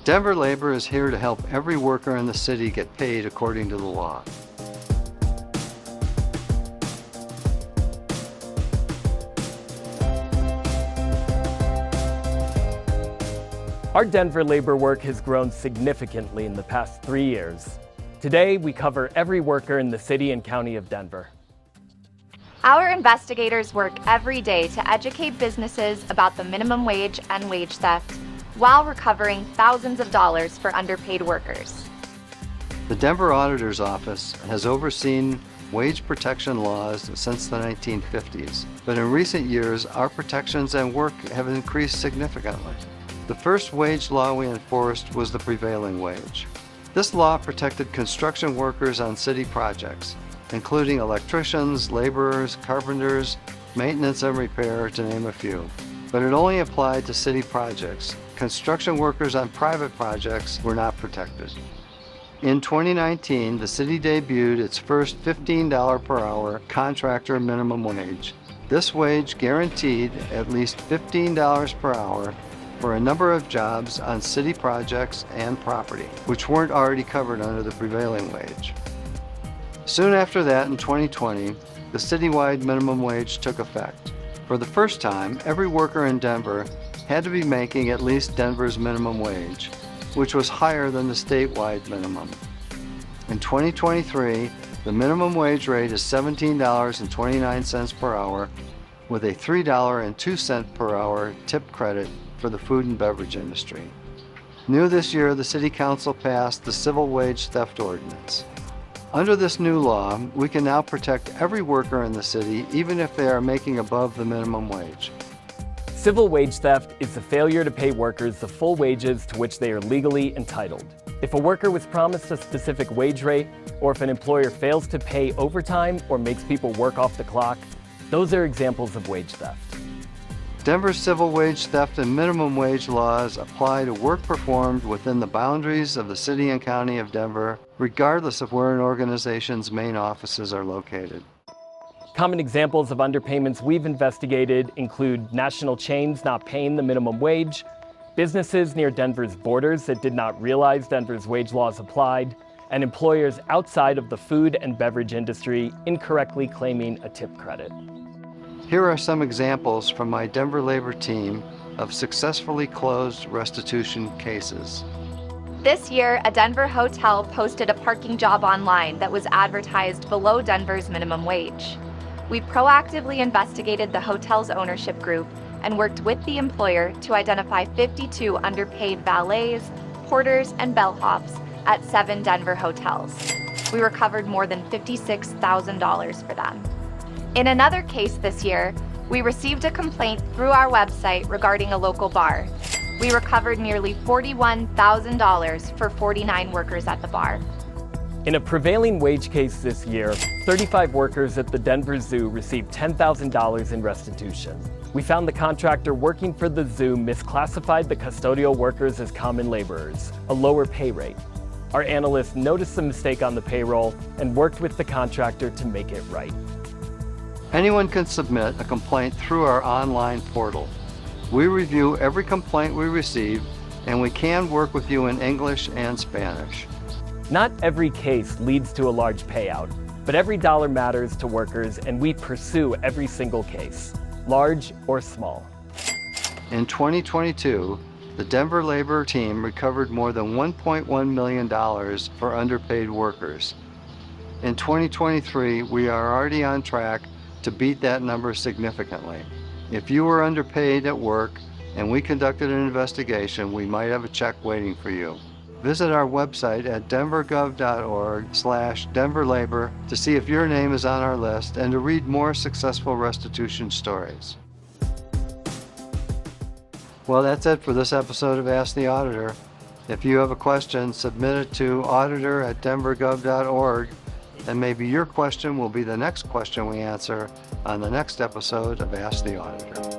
Denver Labor is here to help every worker in the city get paid according to the law. Our Denver labor work has grown significantly in the past 3 years. Today, we cover every worker in the city and county of Denver. Our investigators work every day to educate businesses about the minimum wage and wage theft while recovering thousands of dollars for underpaid workers. The Denver Auditor's Office has overseen wage protection laws since the 1950s, but in recent years, our protections and work have increased significantly. The first wage law we enforced was the prevailing wage. This law protected construction workers on city projects, including electricians, laborers, carpenters, maintenance and repair, to name a few. But it only applied to city projects. Construction workers on private projects were not protected. In 2019, the city debuted its first $15 per hour contractor minimum wage. This wage guaranteed at least $15 per hour for a number of jobs on city projects and property, which weren't already covered under the prevailing wage. Soon after that, in 2020, the citywide minimum wage took effect. For the first time, every worker in Denver had to be making at least Denver's minimum wage, which was higher than the statewide minimum. In 2023, the minimum wage rate is $17.29 per hour, with a $3.02 per hour tip credit for the food and beverage industry. New this year, the City Council passed the Civil Wage Theft Ordinance. Under this new law, we can now protect every worker in the city, even if they are making above the minimum wage. Civil wage theft is the failure to pay workers the full wages to which they are legally entitled. If a worker was promised a specific wage rate, or if an employer fails to pay overtime or makes people work off the clock, those are examples of wage theft. Denver's civil wage theft and minimum wage laws apply to work performed within the boundaries of the city and county of Denver, regardless of where an organization's main offices are located. Common examples of underpayments we've investigated include national chains not paying the minimum wage, businesses near Denver's borders that did not realize Denver's wage laws applied, and employers outside of the food and beverage industry incorrectly claiming a tip credit. Here are some examples from my Denver labor team of successfully closed restitution cases. This year, a Denver hotel posted a parking job online that was advertised below Denver's minimum wage. We proactively investigated the hotel's ownership group and worked with the employer to identify 52 underpaid valets, porters, and bellhops at 7 Denver hotels. We recovered more than $56,000 for them. In another case this year, we received a complaint through our website regarding a local bar. We recovered nearly $41,000 for 49 workers at the bar. In a prevailing wage case this year, 35 workers at the Denver Zoo received $10,000 in restitution. We found the contractor working for the zoo misclassified the custodial workers as common laborers, a lower pay rate. Our analysts noticed the mistake on the payroll and worked with the contractor to make it right. Anyone can submit a complaint through our online portal. We review every complaint we receive, and we can work with you in English and Spanish. Not every case leads to a large payout, but every dollar matters to workers, and we pursue every single case, large or small. In 2022, the Denver labor team recovered more than $1.1 million for underpaid workers. In 2023, we are already on track to beat that number significantly. If you were underpaid at work and we conducted an investigation, we might have a check waiting for you. Visit our website at denvergov.org/denverlabor to see if your name is on our list and to read more successful restitution stories. Well, that's it for this episode of Ask the Auditor. If you have a question, submit it to auditor@denvergov.org, and maybe your question will be the next question we answer on the next episode of Ask the Auditor.